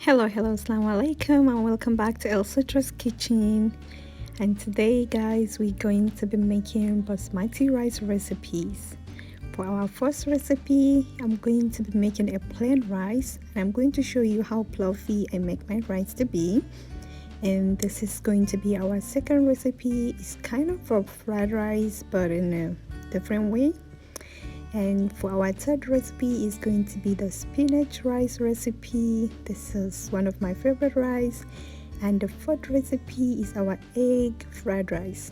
Hello, assalamu alaikum, and welcome back to Elsutra's kitchen. And today, guys, we're going to be making basmati rice recipes. For our first recipe, I'm going to be making a plain rice, and I'm going to show you how fluffy I make my rice to be. And this is going to be our second recipe. It's kind of a fried rice, but in a different way. And for our third recipe is going to be the spinach rice recipe. This is one of my favorite rice. And the fourth recipe is our egg fried rice.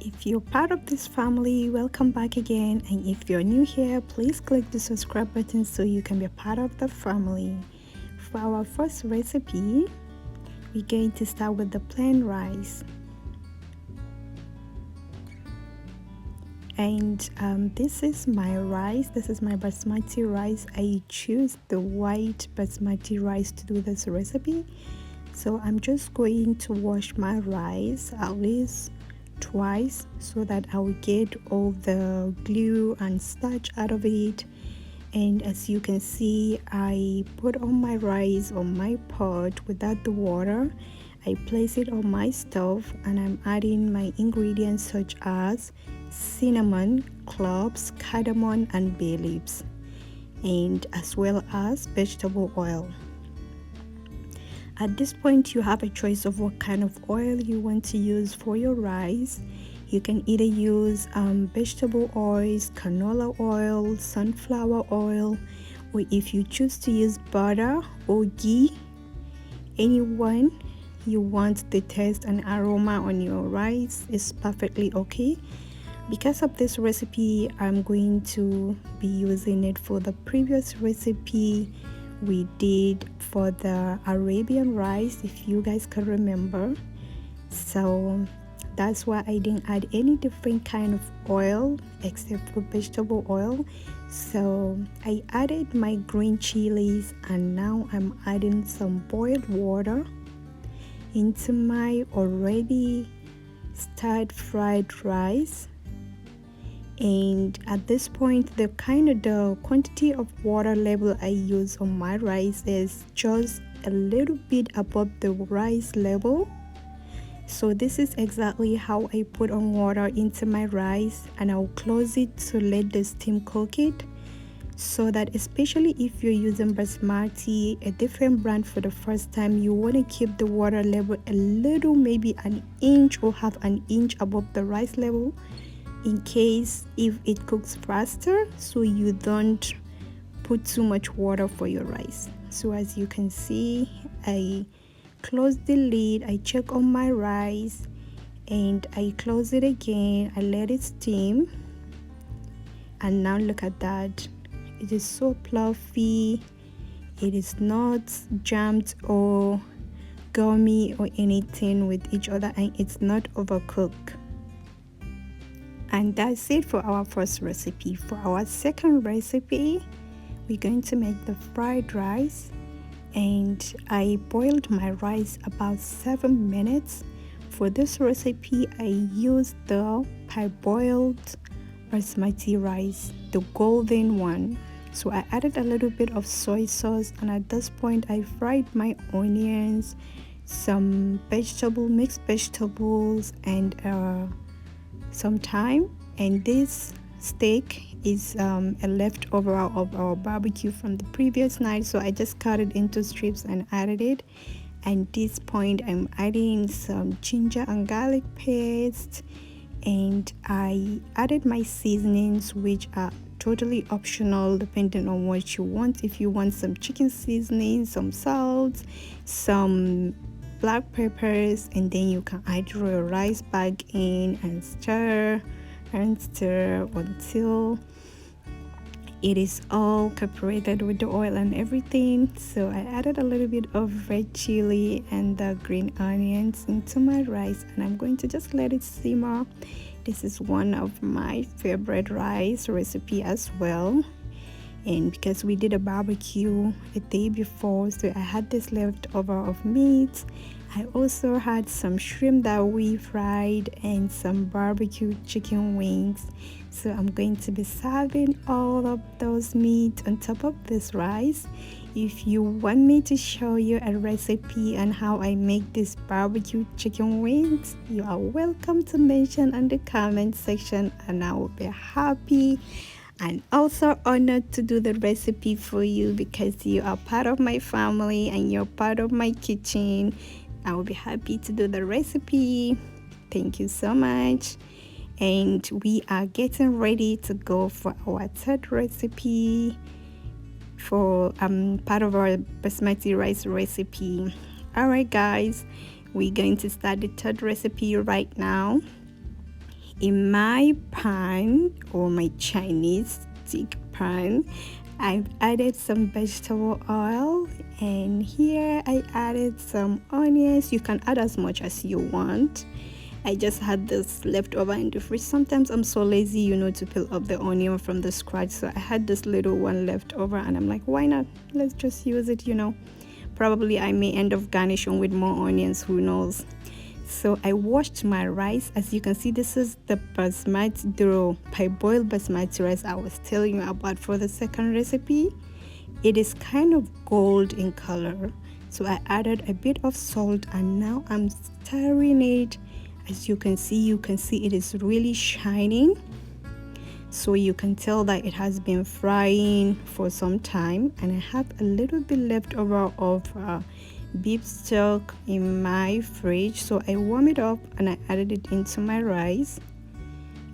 If you're part of this family, welcome back again. And if you're new here, please click the subscribe button so you can be a part of the family. For our first recipe, we're going to start with the plain rice. And this is my rice. This is my basmati rice. I choose the white basmati rice to do this recipe. So I'm just going to wash my rice at least twice so that I will get all the glue and starch out of it. And as you can see, I put on my rice on my pot without the water. I place it on my stove and I'm adding my ingredients such as cinnamon, cloves, cardamom and bay leaves, and as well as vegetable oil. At this point, you have a choice of what kind of oil you want to use for your rice. You can either use vegetable oils, canola oil, sunflower oil, or if you choose to use butter or ghee, anyone you want the taste and aroma on your rice is perfectly okay. Because of this recipe, I'm going to be using it for the previous recipe we did for the Arabian rice, if you guys can remember. So that's why I didn't add any different kind of oil except for vegetable oil. So I added my green chilies, and now I'm adding some boiled water into my already stir fried rice. And at this point, the quantity of water level I use on my rice is just a little bit above the rice level. So this is exactly how I put on water into my rice, and I'll close it to let the steam cook it, so that especially if you're using basmati, a different brand for the first time, you want to keep the water level a little, maybe an inch or half an inch above the rice level, in case if it cooks faster, so you don't put too much water for your rice. So as you can see, I close the lid, I check on my rice, and I close it again. I let it steam, and now look at that. It is so fluffy. It is not jammed or gummy or anything with each other, and it's not overcooked. And that's it for our first recipe. For our second recipe, we're going to make the fried rice. And I boiled my rice about 7 minutes. For this recipe, I used the parboiled basmati rice, the golden one. So I added a little bit of soy sauce, and at this point I fried my onions, some mixed vegetables, and some thyme. And this steak is a leftover of our barbecue from the previous night, so I just cut it into strips and added it. And at this point, I'm adding some ginger and garlic paste, and I added my seasonings, which are totally optional depending on what you want. If you want some chicken seasoning, some salt, some black peppers, and then you can add your rice back in and stir until it is all cooperated with the oil and everything. So I added a little bit of red chili and the green onions into my rice, and I'm going to just let it simmer. This is one of my favorite rice recipe as well. And because we did a barbecue the day before, so I had this leftover of meat. I also had some shrimp that we fried and some barbecue chicken wings. So I'm going to be serving all of those meat on top of this rice. If you want me to show you a recipe on how I make this barbecue chicken wings, you are welcome to mention in the comment section, and I will be happy and also honored to do the recipe for you, because you are part of my family and you're part of my kitchen. I will be happy to do the recipe. Thank you so much. And we are getting ready to go for our third recipe for part of our basmati rice recipe. All right, guys, we're going to start the third recipe right now. In my pan, or my Chinese stick pan, I've added some vegetable oil, and here I added some onions. You can add as much as you want. I just had this left over in the fridge. Sometimes I'm so lazy, to peel up the onion from the scratch. So I had this little one left over, and I'm like, why not? Let's just use it, Probably I may end up garnishing with more onions, who knows? So I washed my rice. As you can see, this is the basmati, the parboiled basmati rice I was telling you about for the second recipe. It is kind of gold in color. So I added a bit of salt, and now I'm stirring it. As you can see it is really shining, so you can tell that it has been frying for some time. And I have a little bit left over of beef stock in my fridge, so I warm it up and I added it into my rice,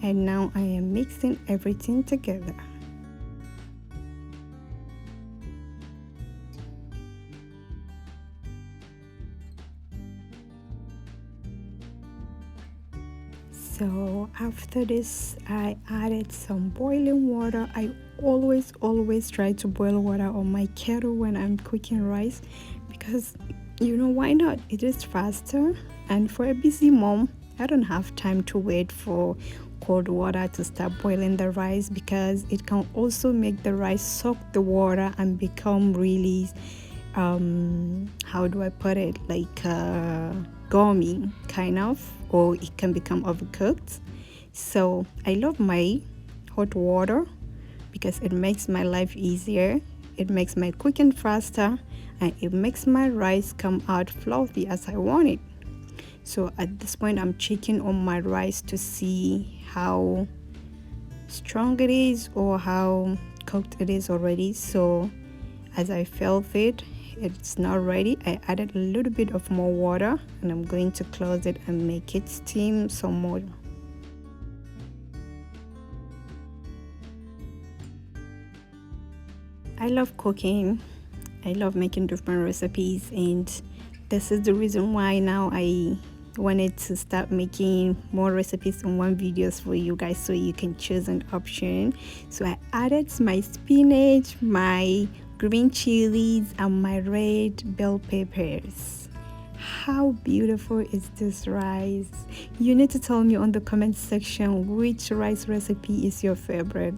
and now I am mixing everything together. So after this, I added some boiling water. I always try to boil water on my kettle when I'm cooking rice, because why not? It is faster, and for a busy mom, I don't have time to wait for cold water to start boiling the rice, because it can also make the rice soak the water and become really how do I put it, like gummy kind of, or it can become overcooked. So I love my hot water because it makes my life easier, it makes my cooking faster, and it makes my rice come out fluffy as I want it. So at this point, I'm checking on my rice to see how strong it is or how cooked it is already. So as I felt it's not ready, I added a little bit of more water, and I'm going to close it and make it steam some more. I love cooking. I love making different recipes, and this is the reason why now I wanted to start making more recipes in one videos for you guys, so you can choose an option. So I added my spinach, my green chilies, and my red bell peppers. How beautiful is this rice? You need to tell me on the comment section which rice recipe is your favorite.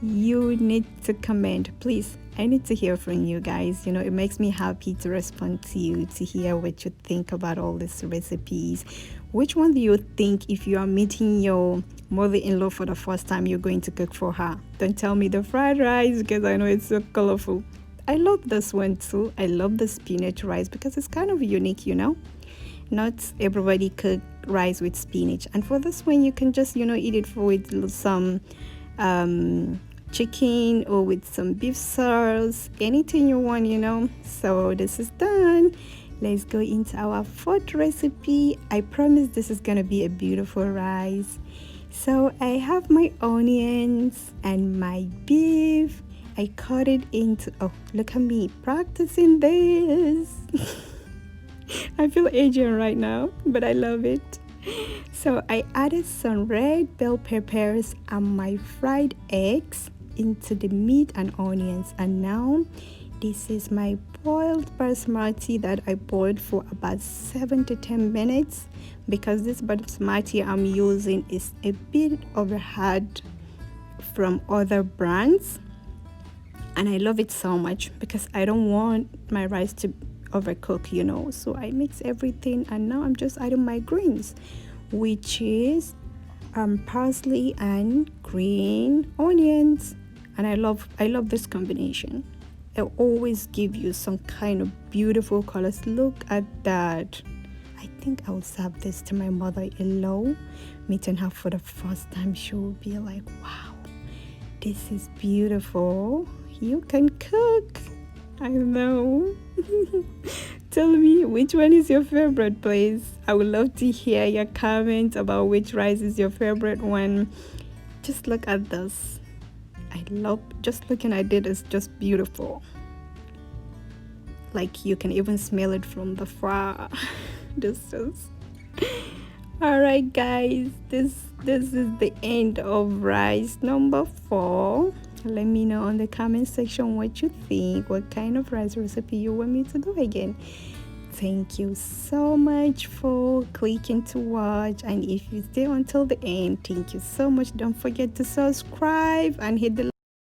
You need to comment, please. I need to hear from you guys. It makes me happy to respond to you, to hear what you think about all these recipes. Which one do you think, if you are meeting your mother-in-law for the first time, you're going to cook for her? Don't tell me the fried rice, because I know it's so colorful. I love this one too. I love the spinach rice because it's kind of unique, Not everybody cook rice with spinach. And for this one, you can just, eat it with some chicken or with some beef sauce, anything you want, So this is done. Let's go into our fourth recipe. I promise this is gonna be a beautiful rice. So I have my onions and my beef. I cut it into, oh, look at me practicing this. I feel Asian right now, but I love it. So I added some red bell peppers and my fried eggs into the meat and onions, and now this is my boiled basmati that I boiled for about 7 to 10 minutes, because this basmati I'm using is a bit overhard from other brands, and I love it so much because I don't want my rice to overcook, so I mix everything, and now I'm just adding my greens, which is parsley and green onions, and I love this combination. I always give you some kind of beautiful colors. Look at that. I think I'll serve this to my mother-in-law. Meeting her for the first time, she will be like, wow, this is beautiful. You can cook. I know. Tell me, which one is your favorite, please? I would love to hear your comments about which rice is your favorite one. Just look at this. I love, just looking at it is just beautiful. Like you can even smell it from the far distance. All right, guys, this is the end of rice number 4. Let me know on the comment section what you think, what kind of rice recipe you want me to do again. Thank you so much for clicking to watch, and if you stay until the end, thank you so much. Don't forget to subscribe and hit the